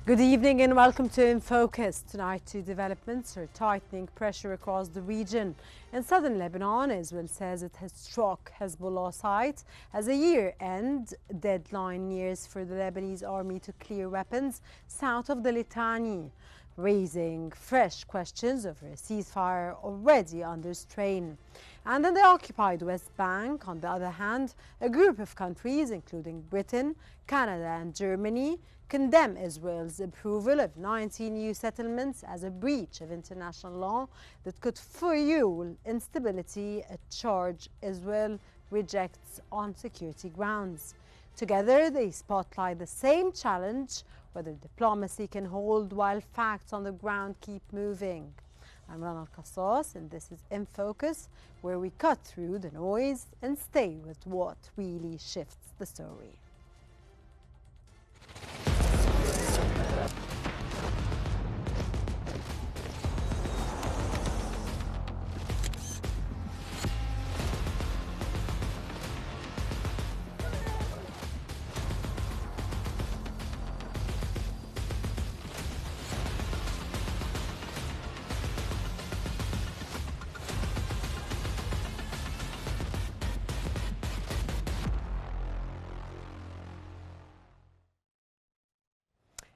Good evening and welcome to In Focus. Tonight, two developments are tightening pressure across the region. In southern Lebanon, Israel says it has struck Hezbollah sites as a year-end deadline nears for the Lebanese army to clear weapons south of the Litani, raising fresh questions over a ceasefire already under strain. And in the occupied West Bank, on the other hand, a group of countries, including Britain, Canada and Germany, condemn Israel's approval of 19 new settlements as a breach of international law that could fuel instability, a charge Israel rejects on security grounds. Together, they spotlight the same challenge: whether diplomacy can hold while facts on the ground keep moving. I'm Rana Al-Qassas, and this is In Focus, where we cut through the noise and stay with what really shifts the story.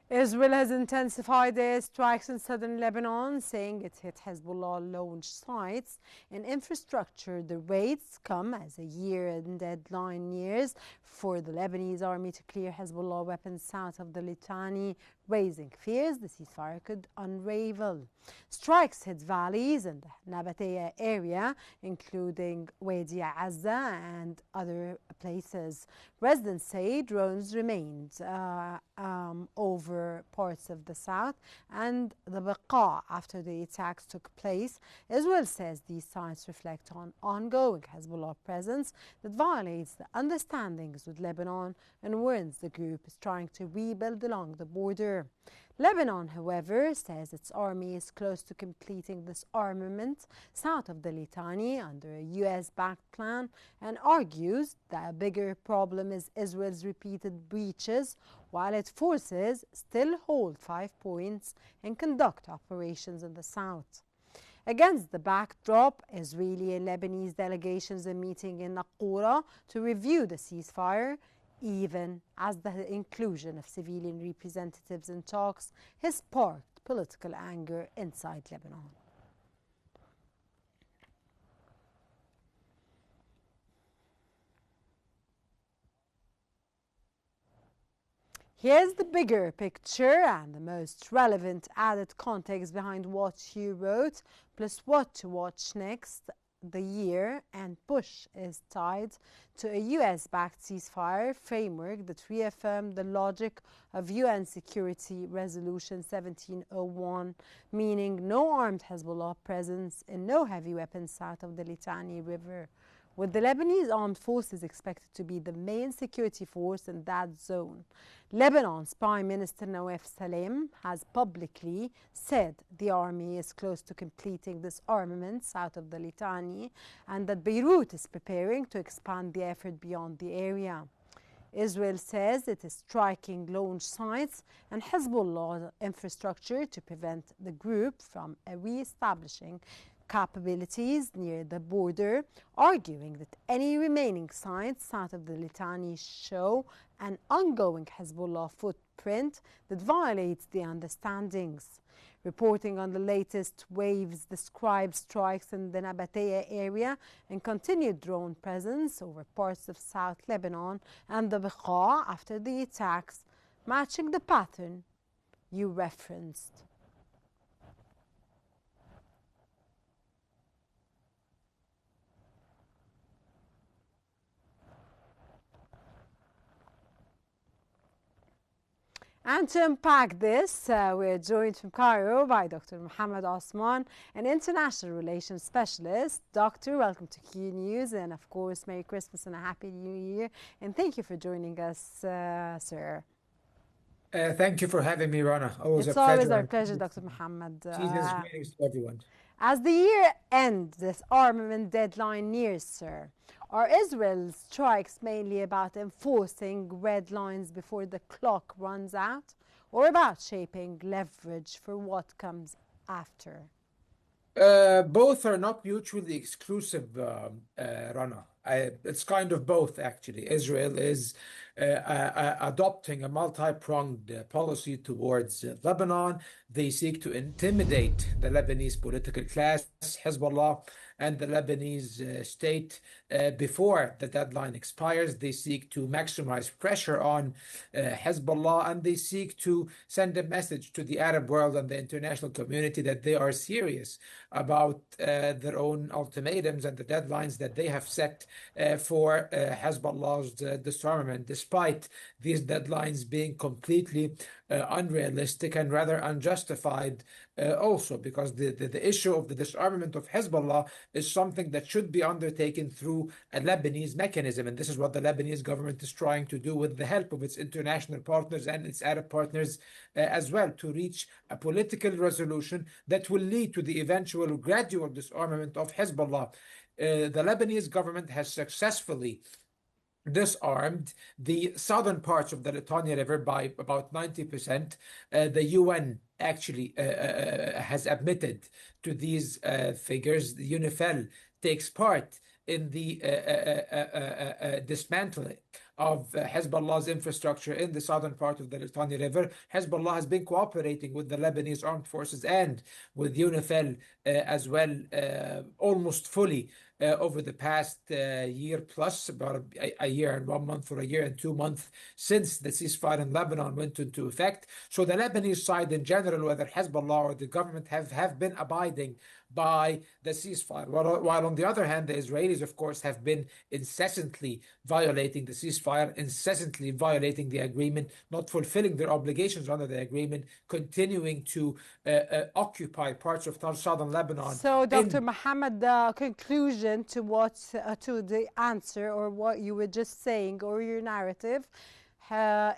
Israel has intensified their strikes in southern Lebanon, saying it hit Hezbollah-launched sites and infrastructure. The raids come as a year-end deadline nears for the Lebanese army to clear Hezbollah weapons south of the Litani, raising fears the ceasefire could unravel. Strikes hit valleys in the Nabatea area, including Wadi Azza and other places. Residents say drones remained over parts of the south and the Baqa after the attacks took place. Israel says these signs reflect on ongoing Hezbollah presence that violates the understandings with Lebanon and warns the group is trying to rebuild along the border. Lebanon, however, says its army is close to completing disarmament south of the Litani under a US-backed plan and argues that a bigger problem is Israel's repeated breaches while its forces still hold 5 points and conduct operations in the south. Against the backdrop, Israeli and Lebanese delegations are meeting in Naqoura to review the ceasefire, even as the inclusion of civilian representatives in talks has sparked political anger inside Lebanon. Here's the bigger picture and the most relevant added context behind what you wrote, plus what to watch next. The year and push is tied to a US-backed ceasefire framework that reaffirmed the logic of UN Security Resolution 1701, meaning no armed Hezbollah presence and no heavy weapons south of the Litani River, with the Lebanese armed forces expected to be the main security force in that zone. Lebanon's Prime Minister Nawaf Salam has publicly said the army is close to completing disarmament south of the Litani and that Beirut is preparing to expand the effort beyond the area. Israel says it is striking launch sites and Hezbollah infrastructure to prevent the group from re-establishing capabilities near the border, arguing that any remaining sites south of the Litani show an ongoing Hezbollah footprint that violates the understandings. Reporting on the latest waves describes strikes in the Nabatea area and continued drone presence over parts of South Lebanon and the Baqa after the attacks, matching the pattern you referenced. And to unpack this, we're joined from Cairo by Dr. Mohammed Osman, an international relations specialist. Doctor, welcome to Qnews, and of course, Merry Christmas and a Happy New Year. And thank you for joining us, sir. Thank you for having me, Rana. Always a It's always pleasure. our And pleasure, Dr. Muhammad. season's greetings to everyone. As the year end, this armament deadline nears, sir, are Israel's strikes mainly about enforcing red lines before the clock runs out, or about shaping leverage for what comes after? Both are not mutually exclusive, Rana. It's kind of both, actually. Israel is adopting a multi-pronged policy towards Lebanon. They seek to intimidate the Lebanese political class, Hezbollah, and the Lebanese state before the deadline expires. They seek to maximize pressure on Hezbollah, and they seek to send a message to the Arab world and the international community that they are serious about their own ultimatums and the deadlines that they have set for Hezbollah's disarmament, despite these deadlines being completely unrealistic and rather unjustified. Also, because the issue of the disarmament of Hezbollah is something that should be undertaken through a Lebanese mechanism. And this is what the Lebanese government is trying to do with the help of its international partners and its Arab partners as well, to reach a political resolution that will lead to the eventual gradual disarmament of Hezbollah. The Lebanese government has successfully disarmed the southern parts of the Litani River by about 90%. The UN actually has admitted to these figures. The UNIFIL takes part in the dismantling of Hezbollah's infrastructure in the southern part of the Litani River. Hezbollah has been cooperating with the Lebanese armed forces and with UNIFIL as well, almost fully over the past year plus, about a year and 1 month or a year and 2 months since the ceasefire in Lebanon went into effect. So the Lebanese side in general, whether Hezbollah or the government, have been abiding by the ceasefire. While on the other hand, the Israelis, of course, have been incessantly violating the ceasefire, incessantly violating the agreement, not fulfilling their obligations under the agreement, continuing to occupy parts of southern Lebanon So, Dr. in. Muhammad, the conclusion to what to the answer or what you were just saying or your narrative,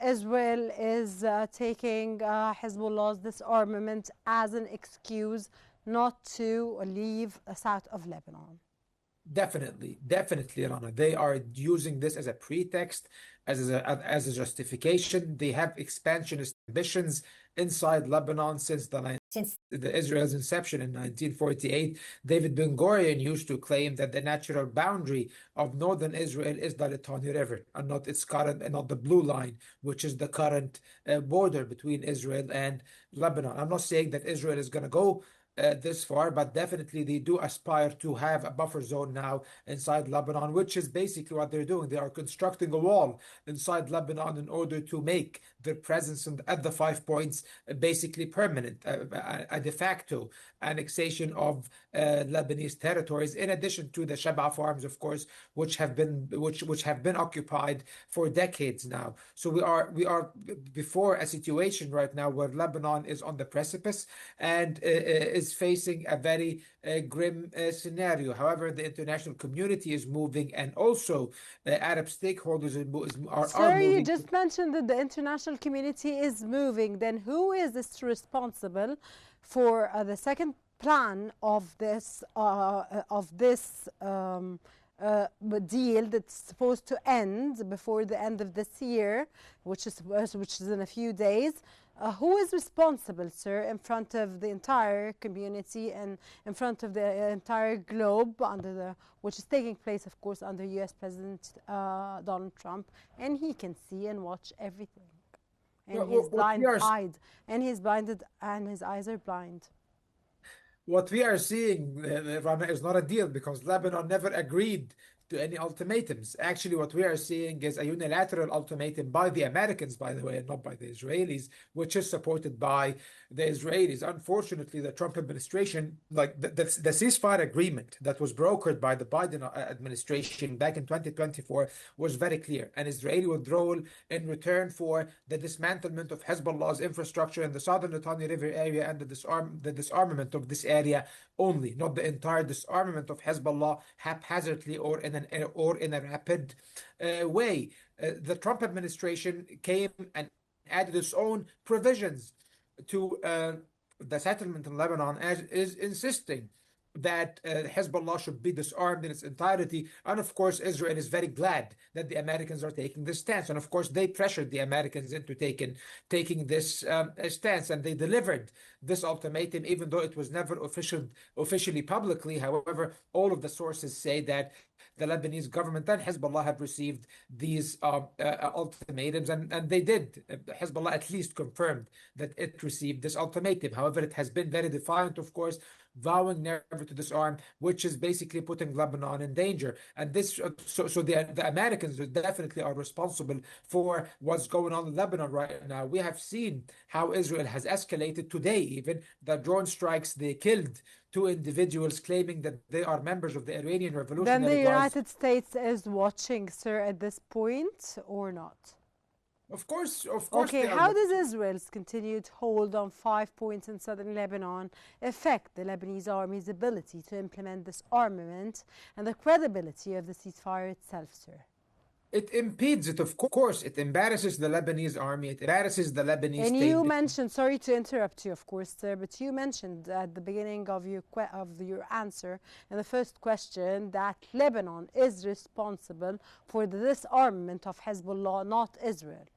Israel is taking Hezbollah's disarmament as an excuse not to leave south of Lebanon. Definitely, definitely, Rana. They are using this as a pretext, as a justification. They have expansionist ambitions inside Lebanon since the Israel's inception in 1948. David Ben-Gurion used to claim that the natural boundary of northern Israel is the Litani River, and not its current, and not the blue line, which is the current border between Israel and Lebanon. I'm not saying that Israel is going to go this far, but definitely they do aspire to have a buffer zone now inside Lebanon, which is basically what they're doing. They are constructing a wall inside Lebanon in order to make their presence at the 5 points basically permanent, a de facto annexation of Lebanese territories, in addition to the Sheba farms, of course, which have been occupied for decades now. So we are before a situation right now where Lebanon is on the precipice and is facing a very grim scenario. However, the international community is moving, and also Arab stakeholders are Sir, you moving. just mentioned that the international community is moving. Then who is this responsible for the second plan of this deal that's supposed to end before the end of this year, which is in a few days? Who is responsible, sir, in front of the entire community and in front of the entire globe, which is taking place, of course, under U.S. President Donald Trump, and he can see and watch everything, and his What we blind are eyed, and he's blinded, and his eyes are blind. What we are seeing, Rana, is not a deal because Lebanon never agreed to any ultimatums. Actually, what we are seeing is a unilateral ultimatum by the Americans, by the way, and not by the Israelis, which is supported by the Israelis. Unfortunately, the Trump administration, like the ceasefire agreement that was brokered by the Biden administration back in 2024, was very clear. An Israeli withdrawal in return for the dismantlement of Hezbollah's infrastructure in the southern Litani River area and the disarmament of this area only, not the entire disarmament of Hezbollah haphazardly or in a rapid way. The Trump administration came and added its own provisions to the settlement in Lebanon, as is insisting that Hezbollah should be disarmed in its entirety. And of course, Israel is very glad that the Americans are taking this stance. And of course, they pressured the Americans into taking this stance, and they delivered this ultimatum, even though it was never officially publicly. However, all of the sources say that the Lebanese government and Hezbollah have received these ultimatums, and they did. Hezbollah at least confirmed that it received this ultimatum. However, it has been very defiant, of course, vowing never to disarm, which is basically putting Lebanon in danger. And this, so the Americans definitely are responsible for what's going on in Lebanon right now. We have seen how Israel has escalated today, even the drone strikes. They killed two individuals claiming that they are members of the Iranian Then Revolutionary the Guards. United States is watching, sir, at this point, or not? Of course, Okay, they are. how does Israel's continued hold on 5 points in southern Lebanon affect the Lebanese army's ability to implement disarmament and the credibility of the ceasefire itself, sir? It impedes it, of course. It embarrasses the Lebanese army. It embarrasses the Lebanese And state. you mentioned, sorry to interrupt you, of course, sir, but you mentioned at the beginning of your answer in the first question that Lebanon is responsible for the disarmament of Hezbollah, not Israel.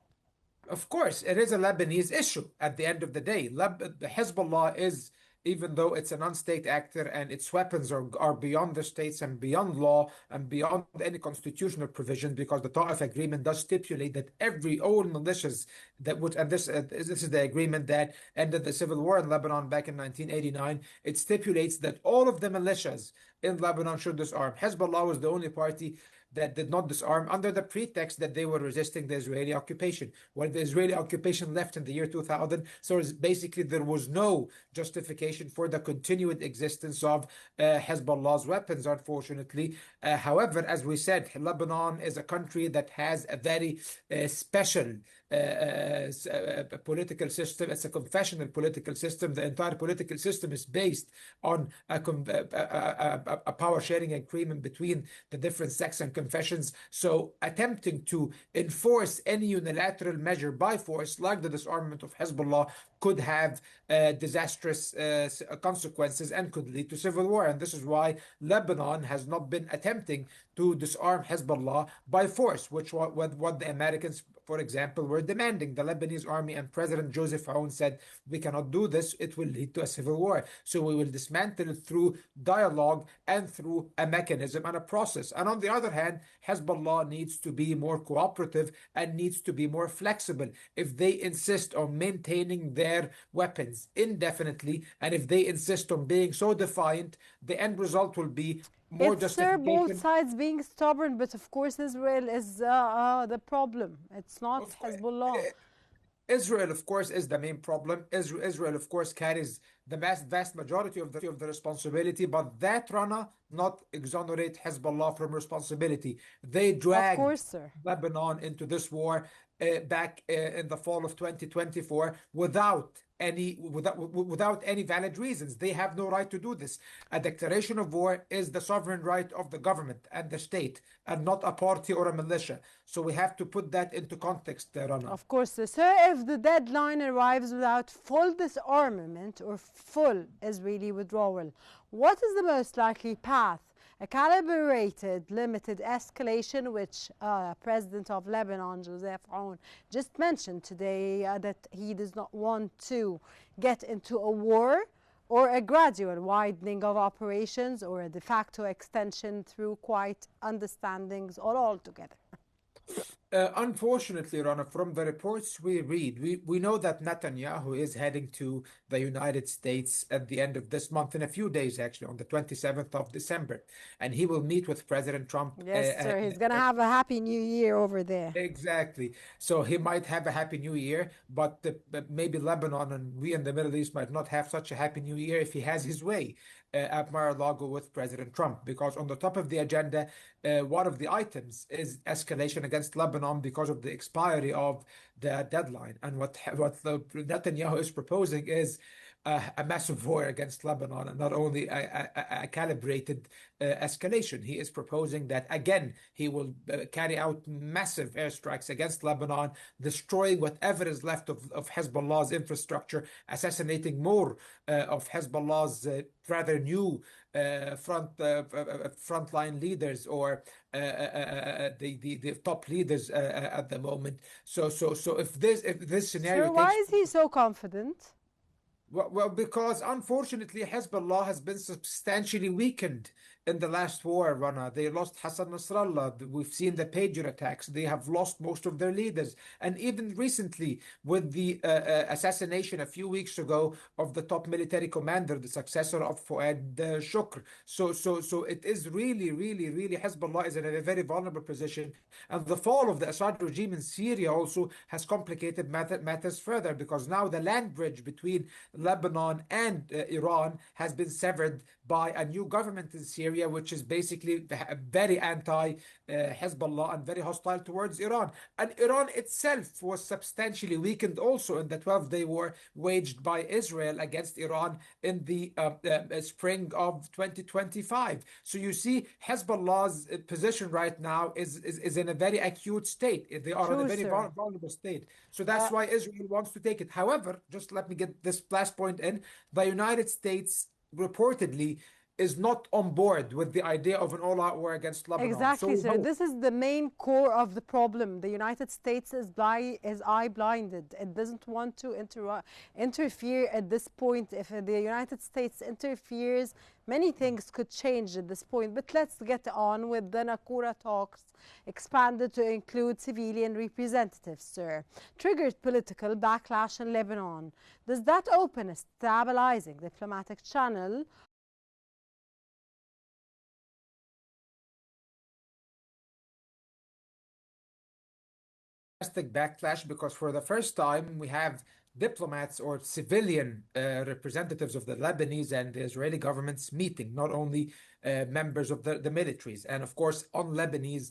Of course, it is a Lebanese issue at the end of the day. The Hezbollah is, even though it's a non-state actor and its weapons are beyond the states and beyond law and beyond any constitutional provision, because the Ta'if agreement does stipulate that all militias that would, and this is the agreement that ended the civil war in Lebanon back in 1989. It stipulates that all of the militias in Lebanon should disarm. Hezbollah was the only party that did not disarm under the pretext that they were resisting the Israeli occupation. When the Israeli occupation left in the year 2000, so basically there was no justification for the continued existence of Hezbollah's weapons, unfortunately. However, as we said, Lebanon is a country that has a very special political system. It's a confessional political system. The entire political system is based on a power sharing agreement between the different sects and confessions. So attempting to enforce any unilateral measure by force, like the disarmament of Hezbollah, could have disastrous consequences and could lead to civil war. And this is why Lebanon has not been attempting to disarm Hezbollah by force, which what the Americans, for example, were demanding. The Lebanese army and President Joseph Aoun said, we cannot do this, it will lead to a civil war. So we will dismantle it through dialogue and through a mechanism and a process. And on the other hand, Hezbollah needs to be more cooperative and needs to be more flexible. If they insist on maintaining their weapons indefinitely, and if they insist on being so defiant, the end result will be more It's, sir, both justification. sides being stubborn, but of course Israel is the problem. It's not Of course, Hezbollah. Israel, of course, is the main problem. Israel, of course, carries the vast majority of the responsibility, but that, Rana, not exonerate Hezbollah from responsibility. They Of dragged course, sir. Lebanon into this war back in the fall of 2024 without any valid reasons. They have no right to do this. A declaration of war is the sovereign right of the government and the state, and not a party or a militia. So we have to put that into context, Rana. Of course, sir. Sir, if the deadline arrives without full disarmament or full Israeli withdrawal, what is the most likely path? A calibrated, limited escalation, which President of Lebanon, Joseph Aoun, just mentioned today that he does not want to get into a war, or a gradual widening of operations, or a de facto extension through quiet understandings, or all together. Unfortunately, Rana, from the reports we read, we know that Netanyahu is heading to the United States at the end of this month, in a few days, actually, on the 27th of December. And he will meet with President Trump. Yes, sir. He's going to have a happy new year over there. Exactly. So he might have a happy new year, but maybe Lebanon and we in the Middle East might not have such a happy new year if he has his way at Mar-a-Lago with President Trump. Because on the top of the agenda, one of the items is escalation against Lebanon because of the expiry of the deadline. And what Netanyahu is proposing is a massive war against Lebanon and not only a calibrated escalation. He is proposing that again he will carry out massive airstrikes against Lebanon, destroying whatever is left of Hezbollah's infrastructure, assassinating more of Hezbollah's rather new frontline leaders or the top leaders at the moment. So if this scenario Sir, why takes. is he so confident? Well, because unfortunately, Hezbollah has been substantially weakened in the last war, Rana. They lost Hassan Nasrallah. We've seen the pager attacks. They have lost most of their leaders. And even recently, with the assassination a few weeks ago of the top military commander, the successor of Fuad Shukr. So it is really, Hezbollah is in a very vulnerable position. And the fall of the Assad regime in Syria also has complicated matters further because now the land bridge between Lebanon and Iran has been severed by a new government in Syria, which is basically very anti Hezbollah and very hostile towards Iran. And Iran itself was substantially weakened also in the 12-day war waged by Israel against Iran in the spring of 2025. So you see, Hezbollah's position right now is in a very acute state. They are in a True, very sir. vulnerable state. So that's why Israel wants to take it. However, just let me get this last point in. The United States reportedly is not on board with the idea of an all-out war against Lebanon. So Exactly, we sir. hope. This is the main core of the problem. The United States is eye blinded. It doesn't want to interfere at this point. If the United States interferes, many things could change at this point. But let's get on with the Nakura talks, expanded to include civilian representatives, sir. Triggered political backlash in Lebanon. Does that open a stabilizing diplomatic channel? Backlash because for the first time we have diplomats or civilian representatives of the Lebanese and the Israeli governments meeting, not only members of the militaries, and of course on Lebanese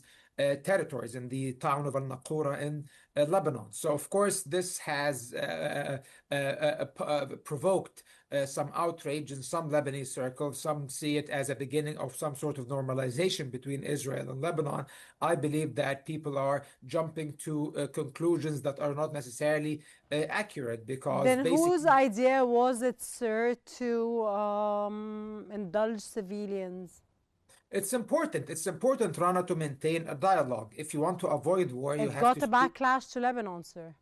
territories in the town of Al Naqoura in Lebanon. So of course this has provoked some outrage in some Lebanese circles. Some see it as a beginning of some sort of normalization between Israel and Lebanon. I believe that people are jumping to conclusions that are not necessarily accurate because Then whose basically idea was it, sir, to indulge civilians? it's important. It's important, Rana, to maintain a dialogue. If you want to avoid war, you It have got to a speak. backlash to Lebanon, sir.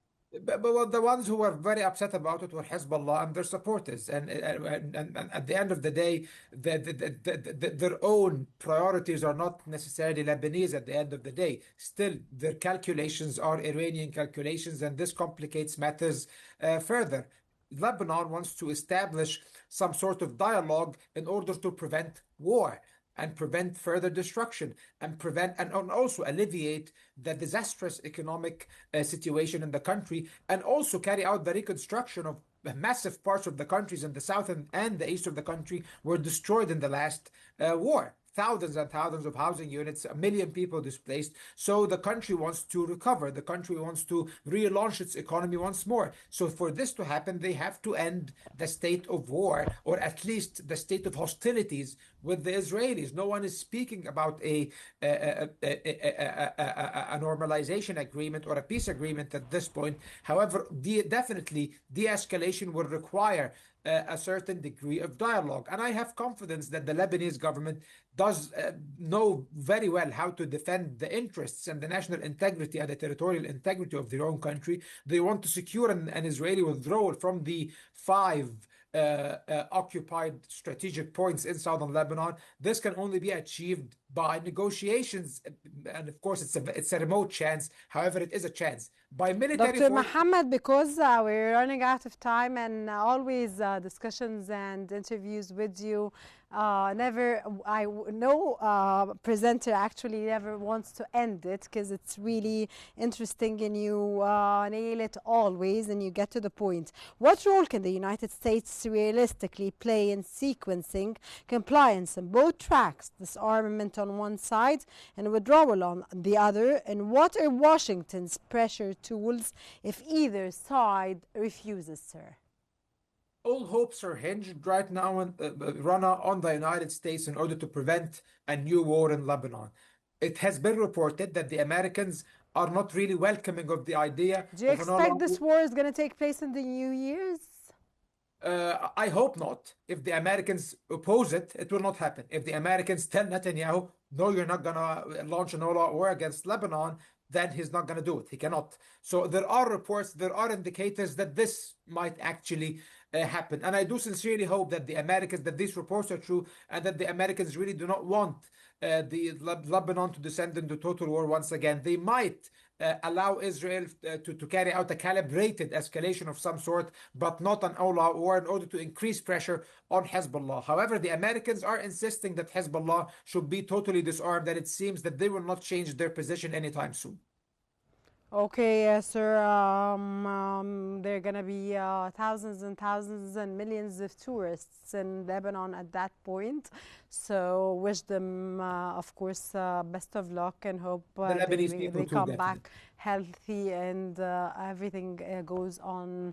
But the ones who were very upset about it were Hezbollah and their supporters. And at the end of the day, their own priorities are not necessarily Lebanese at the end of the day. Still, their calculations are Iranian calculations, and this complicates matters further. Lebanon wants to establish some sort of dialogue in order to prevent war and prevent further destruction and prevent and also alleviate the disastrous economic situation in the country and also carry out the reconstruction of massive parts of the countries in the south and the east of the country were destroyed in the last war. Thousands and thousands of housing units, 1 million people displaced. So the country wants to recover. The country wants to relaunch its economy once more. So for this to happen, they have to end the state of war, or at least the state of hostilities with the Israelis. No one is speaking about a normalization agreement or a peace agreement at this point. However, definitely de-escalation will require a certain degree of dialogue. And I have confidence that the Lebanese government does know very well how to defend the interests and the national integrity and the territorial integrity of their own country. They want to secure an Israeli withdrawal from the five occupied strategic points in southern Lebanon. This can only be achieved by negotiations, and of course, it's a remote chance. However, it is a chance by military Dr. force. Muhammad, because we're running out of time and always discussions and interviews with you, no presenter actually never wants to end it because it's really interesting and you nail it always and you get to the point. What role can the United States realistically play in sequencing compliance on both tracks, disarmament on one side and withdrawal on the other? And what are Washington's pressure tools if either side refuses, sir? All hopes are hinged right now Rana, on the United States in order to prevent a new war in Lebanon. It has been reported that the Americans are not really welcoming of the idea Do you of an expect all-out. this war is going to take place in the New Year's? I hope not. If the Americans oppose it, it will not happen. If the Americans tell Netanyahu, no, you're not going to launch an all-out war against Lebanon, then he's not going to do it. He cannot. So there are reports, there are indicators that this might actually happen. And I do sincerely hope that the Americans, that these reports are true, and that the Americans really do not want Lebanon to descend into total war once again. They might allow Israel to carry out a calibrated escalation of some sort, but not an all-out war in order to increase pressure on Hezbollah. However, the Americans are insisting that Hezbollah should be totally disarmed, and it seems that they will not change their position anytime soon. Okay, yes, sir. There are going to be thousands and thousands and millions of tourists in Lebanon at that point. So, wish them, of course, best of luck and hope The Lebanese they people too, come definitely. back healthy and everything goes on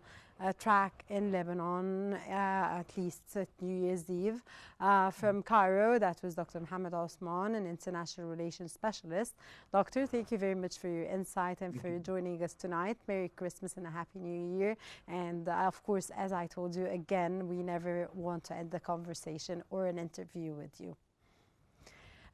track in Lebanon, at least at New Year's Eve. From Cairo, that was Dr. Mohammed Osman, an international relations specialist. Doctor, thank you very much for your insight and for joining us tonight. Merry Christmas and a Happy New Year. And of course, as I told you again, we never want to end the conversation or an interview with you.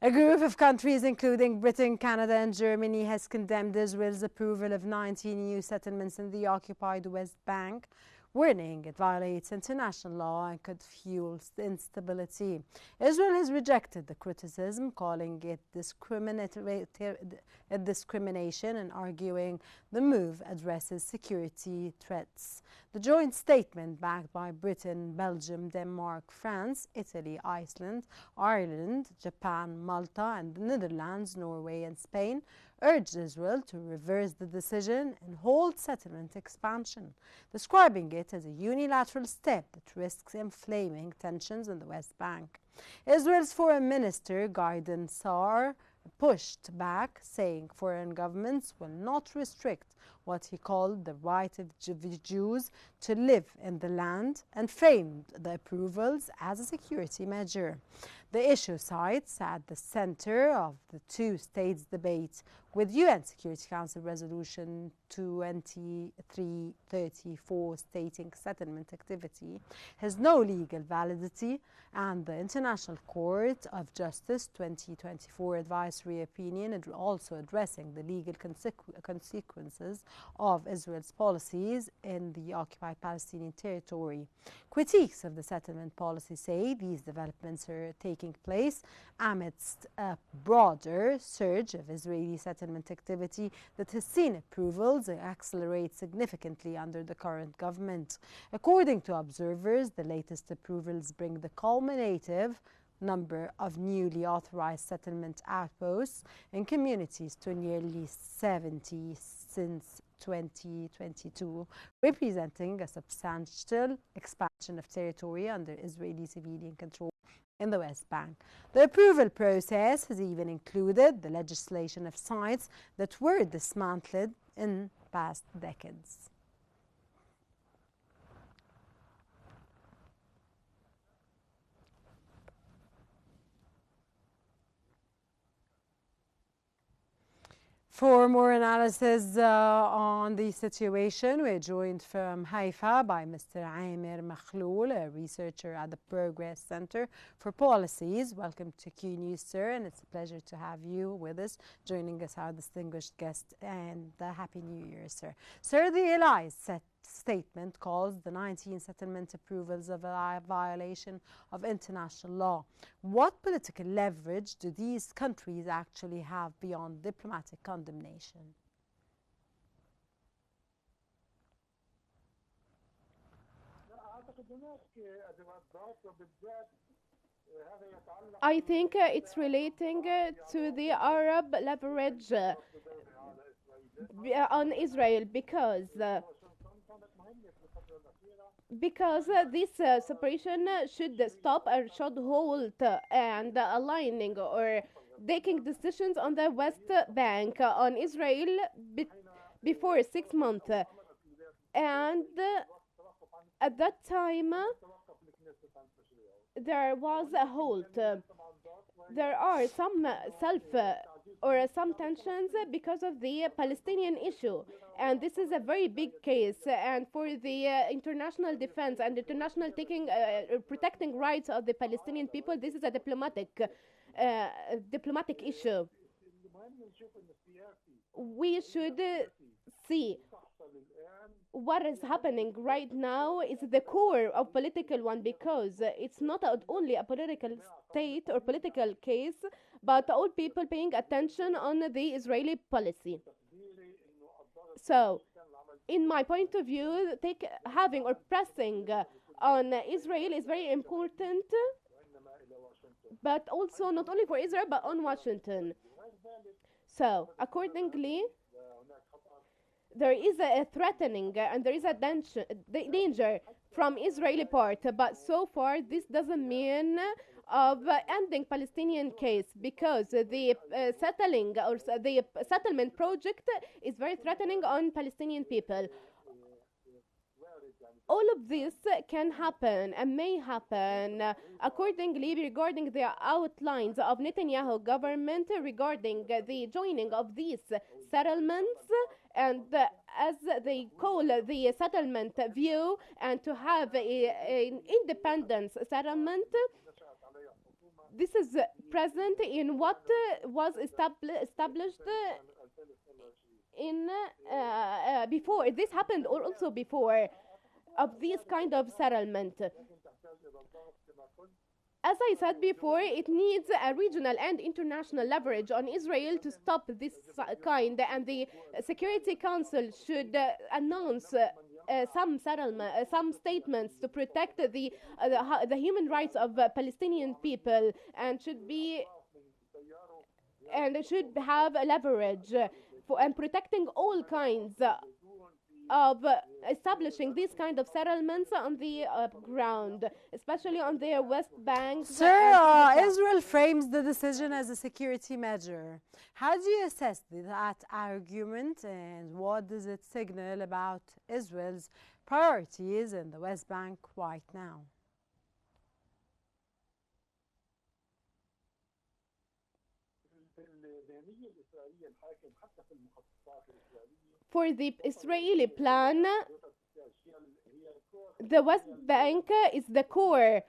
A group of countries, including Britain, Canada, and Germany, has condemned Israel's approval of 19 new settlements in the occupied West Bank, warning it violates international law and could fuel instability. Israel has rejected the criticism, calling it discrimination and arguing the move addresses security threats. The joint statement, backed by Britain, Belgium, Denmark, France, Italy, Iceland, Ireland, Japan, Malta, and the Netherlands, Norway, and Spain, urged Israel to reverse the decision and halt settlement expansion, describing it as a unilateral step that risks inflaming tensions in the West Bank. Israel's Foreign Minister, Gideon Saar, pushed back, saying foreign governments will not restrict what he called the right of Jews to live in the land, and framed the approvals as a security measure. The issue sites at the center of the two states debate, with UN Security Council Resolution 2334 stating settlement activity has no legal validity, and the International Court of Justice 2024 advisory opinion also addressing the legal consequences of Israel's policies in the occupied Palestinian territory. Critiques of the settlement policy say these developments are taking place amidst a broader surge of Israeli settlement activity that has seen approvals accelerate significantly under the current government. According to observers, the latest approvals bring the culminative number of newly authorized settlement outposts in communities to nearly 70 since 2022, representing a substantial expansion of territory under Israeli civilian control in the West Bank. The approval process has even included the legislation of sites that were dismantled in past decades. For more analysis on the situation, we're joined from Haifa by Mr. Amir Makhloul, a researcher at the Progress Center for Policies. Welcome to Qnews, sir, and it's a pleasure to have you with us, joining us, our distinguished guest, and Happy New Year, sir. Sir, the allies statement calls the 19 settlement approvals of a violation of international law. What political leverage do these countries actually have beyond diplomatic condemnation? I think it's relating to the Arab leverage on Israel because this separation should stop or should halt and aligning or taking decisions on the West Bank on Israel before 6 months. And At that time, there was a halt. There are some or some tensions because of the Palestinian issue, and this is a very big case. And for the international defense and international protecting rights of the Palestinian people, this is a diplomatic issue. We should see what is happening right now is the core of political one, because it's not only a political state or political case, but all people paying attention on the Israeli policy. So, in my point of view, having or pressing on Israel is very important, but also not only for Israel, but on Washington. So, accordingly, there is a threatening and there is a danger from Israeli part, but so far this doesn't mean of ending Palestinian case, because the the settlement project is very threatening on Palestinian people. All of this can happen and may happen accordingly regarding the outlines of Netanyahu government regarding the joining of these settlements, and as they call the settlement view, and to have an independence settlement. This is present in what was established in before. This happened also before of this kind of settlement. As I said before, it needs a regional and international leverage on Israel to stop this kind, and the Security Council should announce some statements to protect the human rights of Palestinian people, and should have a leverage and protecting all kinds of establishing these kind of settlements on the ground, especially on the West Bank. Sir, Israel frames the decision as a security measure. How do you assess that argument, and what does it signal about Israel's priorities in the West Bank right now? For the Israeli plan, the West Bank is the core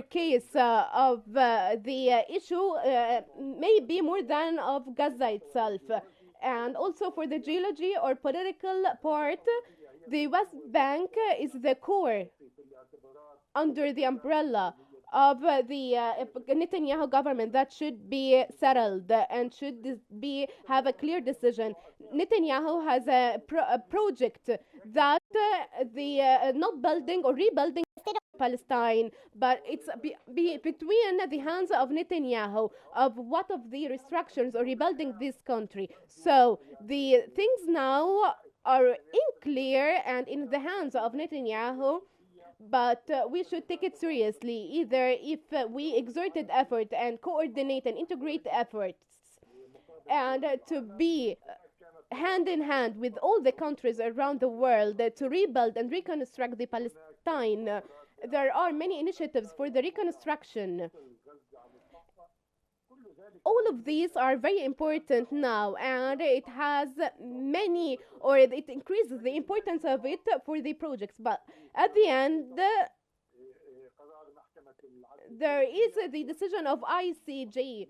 case of the issue, maybe more than of Gaza itself. And also for the geology or political part, the West Bank is the core under the umbrella of the Netanyahu government that should be settled and should have a clear decision. Netanyahu has a project that the not building or rebuilding the state of Palestine, but it's between the hands of Netanyahu of what of the restrictions or rebuilding this country. So the things now are unclear and in the hands of Netanyahu. But we should take it seriously, either if we exerted effort and coordinate and integrate efforts, and to be hand in hand with all the countries around the world to rebuild and reconstruct the Palestine. There are many initiatives for the reconstruction. All of these are very important now, and it has many, or it increases the importance of it for the projects. But at the end, there is the decision of ICJ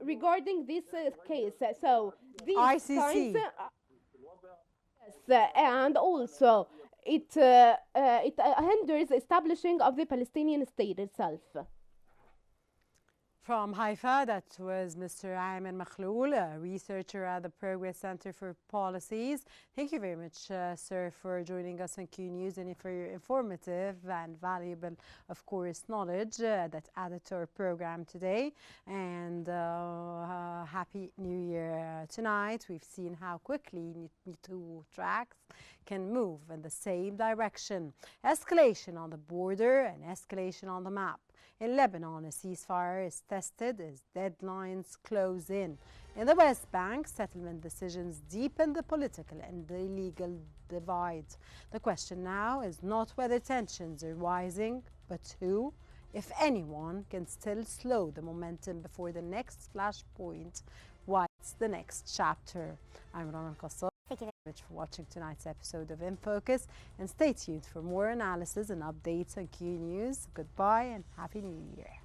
regarding this case. So these ICC. Yes, and also it hinders establishing of the Palestinian state itself. From Haifa, that was Mr. Ayman Makhloul, a researcher at the Progress Center for Policies. Thank you very much, sir, for joining us on Qnews and for your informative and valuable, of course, knowledge that added to our program today. And Happy New Year tonight. We've seen how quickly two tracks can move in the same direction. Escalation on the border and escalation on the map. In Lebanon, a ceasefire is tested as deadlines close in. In the West Bank, settlement decisions deepen the political and the legal divide. The question now is not whether tensions are rising, but who, if anyone, can still slow the momentum before the next flashpoint writes the next chapter. I'm Rana Qassar. Thank you very much for watching tonight's episode of In Focus, and stay tuned for more analysis and updates on Q News. Goodbye and Happy New Year.